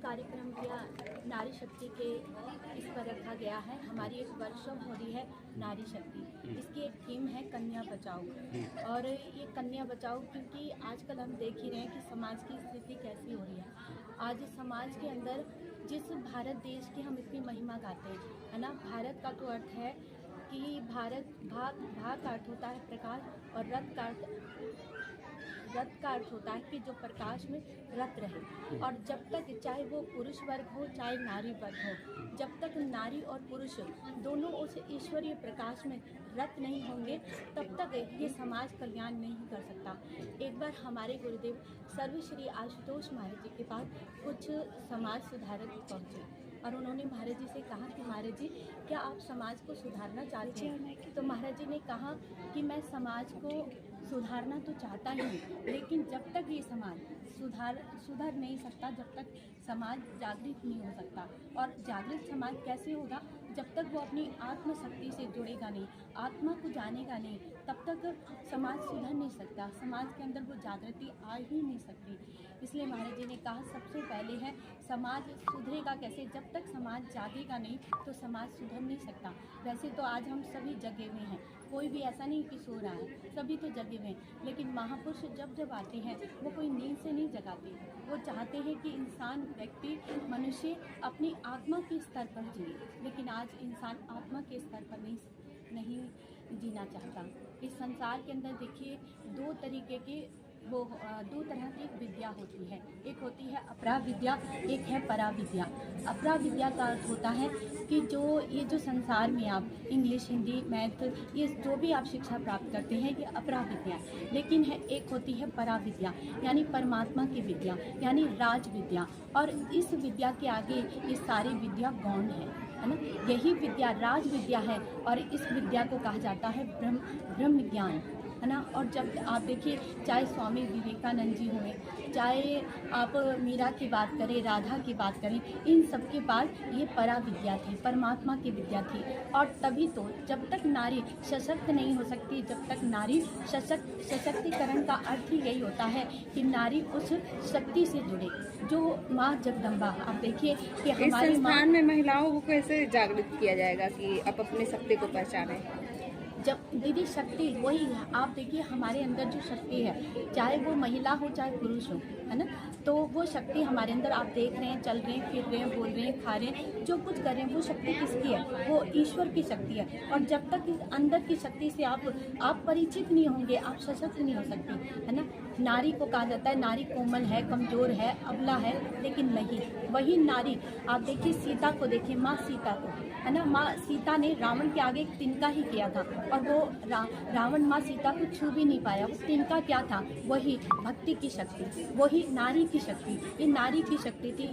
कार्यक्रम किया नारी शक्ति के इस पर रखा गया है। हमारी एक वर्कशॉप हो रही है नारी शक्ति। इसकी एक थीम है कन्या बचाओ। और ये कन्या बचाओ क्योंकि आजकल हम देख ही रहे हैं कि समाज की स्थिति कैसी हो रही है। आज समाज के अंदर जिस भारत देश की हम इतनी महिमा गाते हैं, है ना। भारत का तो अर्थ है कि भाग का अर्थ होता है प्रकाश, और रथ का अर्थ होता है कि जो प्रकाश में रत रहे। और जब तक चाहे वो पुरुष वर्ग हो चाहे नारी वर्ग हो, जब तक नारी और पुरुष दोनों उस ईश्वरीय प्रकाश में रत नहीं होंगे, तब तक ये समाज कल्याण नहीं कर सकता। एक बार हमारे गुरुदेव सर्वश्री आशुतोष महाराज जी के पास कुछ समाज सुधारक पहुँचे और उन्होंने महाराज जी से कहा कि महाराज जी, क्या आप समाज को सुधारना चाहते हैं? तो महाराज जी ने कहा कि मैं समाज को सुधारना तो चाहता ही हूँ, लेकिन जब तक ये समाज सुधर नहीं सकता, जब तक समाज जागृत नहीं हो सकता। और जागृत समाज कैसे होगा? जब तक वो अपनी आत्मशक्ति से जुड़ेगा नहीं, आत्मा को जानेगा नहीं, तब तक समाज सुधर नहीं सकता। समाज के अंदर वो जागृति आ ही नहीं सकती। इसलिए महाराज जी ने कहा सबसे पहले है समाज सुधरेगा कैसे? जब तक समाज जागेगा नहीं तो समाज सुधर नहीं सकता। वैसे तो आज हम सभी जगे हुए हैं, कोई भी ऐसा नहीं कि सो रहा है, सभी तो जगे हुए हैं। लेकिन महापुरुष जब आते हैं वो कोई नींद से नहीं जगाते। वो चाहते हैं कि इंसान, व्यक्ति, मनुष्य अपनी आत्मा के स्तर पर जिए। लेकिन आज इंसान आत्मा के स्तर पर नहीं जीना चाहता। इस संसार के अंदर देखिए दो तरह की विद्या होती है। एक होती है अपरा विद्या, एक है परा विद्या। अपरा विद्या का अर्थ होता है कि ये जो संसार में आप इंग्लिश, हिंदी, मैथ, ये जो भी आप शिक्षा प्राप्त करते हैं ये अपरा विद्या। लेकिन एक होती है परा विद्या, यानी परमात्मा की विद्या, यानी राज विद्या। और इस विद्या के आगे ये सारी विद्या गौण है ना। यही विद्या राज विद्या है और इस विद्या को कहा जाता है ब्रह्म ज्ञान, है ना। और जब आप देखिए, चाहे स्वामी विवेकानंद जी हुए, चाहे आप मीरा की बात करें, राधा की बात करें, इन सब के पास ये परा विद्या थी, परमात्मा की विद्या थी। और तभी तो जब तक नारी सशक्त नहीं हो सकती, जब तक नारी सशक्तिकरण का अर्थ ही यही होता है कि नारी उस शक्ति से जुड़े जो माँ जगदम्बा। आप देखिए कि हमारे संस्थान में महिलाओं को कैसे जागृत किया जाएगा कि आप अपने शक्ति को पहचानें? जब दीदी शक्ति वही है, आप देखिए हमारे अंदर जो शक्ति है, चाहे वो महिला हो चाहे पुरुष हो, है ना, तो वो शक्ति हमारे अंदर आप देख रहे हैं, चल रहे हैं, फिर रहे हैं, बोल रहे हैं, खा रहे हैं, जो कुछ कर रहे हैं, वो शक्ति किसकी है? वो ईश्वर की शक्ति है। और जब तक इस अंदर की शक्ति से आप परिचित नहीं होंगे, आप सशक्त नहीं हो सकती, है ना। नारी को कहा जाता है नारी कोमल है, कमज़ोर है, अबला है, लेकिन नहीं, वही नारी आप देखिए सीता को देखिए, माँ सीता को, है ना। माँ सीता ने रावण के आगे एक तिनका ही किया था और वो रावण माँ सीता को छू भी नहीं पाया। उस तिनका क्या था? वही भक्ति की शक्ति, वही नारी की शक्ति। ये नारी की शक्ति थी,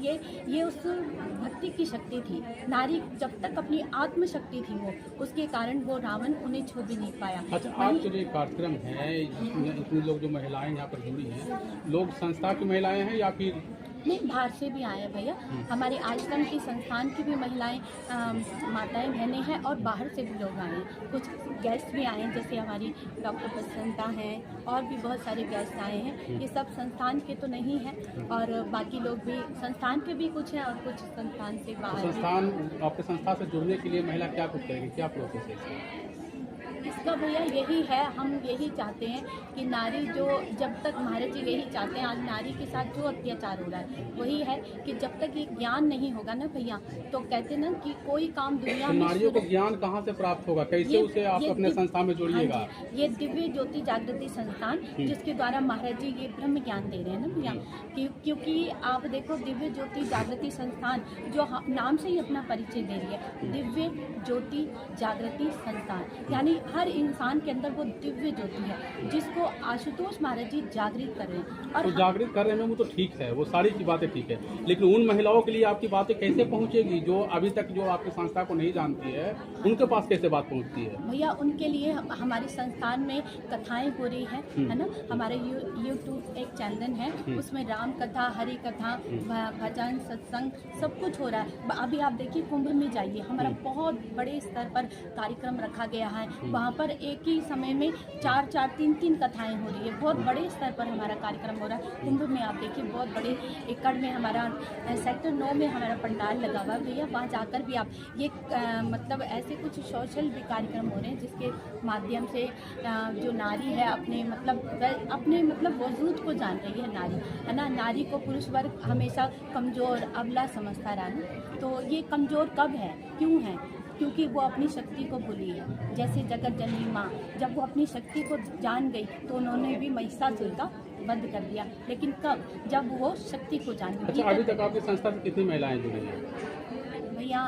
ये उस भक्ति की शक्ति थी। नारी जब तक अपनी आत्मशक्ति थी वो, उसके कारण वो रावण उन्हें छू भी नहीं पाया। अच्छा, आज जो कार्यक्रम है जिसमें इतने लोग जो महिलाएं यहाँ पर जुड़ी हैं, लोग संस्था की महिलाएं हैं या फिर नहीं, बाहर से भी आए हैं भैया। हमारे आश्रम की संस्थान की भी महिलाएं, माताएं, बहनें हैं और बाहर से भी लोग आए हैं। कुछ गेस्ट भी आए हैं, जैसे हमारी डॉक्टर बसंता हैं और भी बहुत सारे गेस्ट आए हैं। ये सब संस्थान के तो नहीं हैं और बाकी लोग भी संस्थान के भी कुछ हैं और कुछ संस्थान से बाहर। संस्थान आपके संस्था से जुड़ने के लिए महिला क्या कुछ करेगी, क्या प्रोसेस है इसका? इसका भैया यही है, हम यही चाहते हैं कि नारी जो, जब तक महाराज जी यही चाहते हैं, आज नारी के साथ जो अत्याचार हो रहा है वही है कि जब तक ये ज्ञान नहीं होगा ना भैया, तो कहते ना कि कोई काम दुनिया में। नारियों को ज्ञान कहाँ से प्राप्त होगा, कैसे उसे आप अपने संस्था में जोड़िएगा? ये दिव्य ज्योति जागृति संस्थान, जिसके द्वारा महाराज जी ये ब्रह्म ज्ञान दे रहे हैं ना भैया। क्योंकि आप देखो, दिव्य ज्योति जागृति संस्थान जो नाम से ही अपना परिचय दे रही है, दिव्य ज्योति जागृति संस्थान, यानी हर इंसान के अंदर वो दिव्य ज्योति है जिसको आशुतोष महाराज जी जागृत कर रहे हैं। और तो जागृत कर रहे हैं वो तो ठीक है, वो सारी की बातें ठीक है, लेकिन उन महिलाओं के लिए आपकी बातें कैसे पहुंचेगी जो अभी तक जो आपकी संस्था को नहीं जानती है, उनके पास कैसे बात पहुंचती है? भैया उनके लिए हमारे संस्थान में कथाएं हो रही है ना। हमारा यूट्यूब एक चैनल है, उसमें राम कथा, हरि कथा, भजन, सत्संग सब कुछ हो रहा है। अभी आप देखिए कुंभ में जाइए, हमारा बहुत बड़े स्तर पर कार्यक्रम रखा गया है। वहाँ पर एक ही समय में 4-4, 3-3 कथाएं हो रही है। बहुत बड़े स्तर पर हमारा कार्यक्रम हो रहा है। कुंभ में आप देखिए बहुत बड़े एकड़ में हमारा सेक्टर 9 में हमारा पंडाल लगा हुआ है भैया, वहाँ जाकर भी आप ये मतलब ऐसे कुछ सोशल भी कार्यक्रम हो रहे हैं जिसके माध्यम से जो नारी है अपने मतलब वजूद को जान रही है नारी, है ना। नारी को पुरुष वर्ग हमेशा कमज़ोर अबला समझता रहा है। तो ये कमज़ोर कब है, क्यों है? क्योंकि वो अपनी शक्ति को भूली है। जैसे जगत जननी माँ जब वो अपनी शक्ति को जान गई तो उन्होंने भी महिषासुर का वध कर दिया, लेकिन कब? जब वो शक्ति को जान गई। अच्छा, अभी तक आपकी संस्था से कितनी महिलाएं जुड़ी हैं? भैया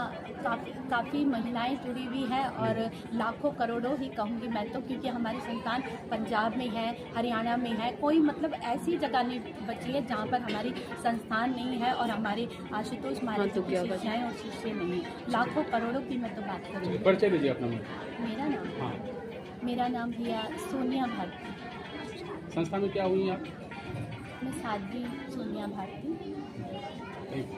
काफ़ी महिलाएं जुड़ी हुई हैं और लाखों करोड़ों ही कहूँगी मैं तो, क्योंकि हमारी संतान पंजाब में है, हरियाणा में है, कोई मतलब ऐसी जगह नहीं बची है जहाँ पर हमारी संस्थान नहीं है और हमारे आशुतोष महाराज की शिष्याएँ और शिष्य नहीं। लाखों करोड़ों की मैं तो बात करूँगी। परिचय दीजिए अपना। मेरा नाम हाँ, मेरा नाम भैया सोनिया भारती। संस्था में क्या हुई आप? मैं साध्वी सोनिया भारती। ठीक।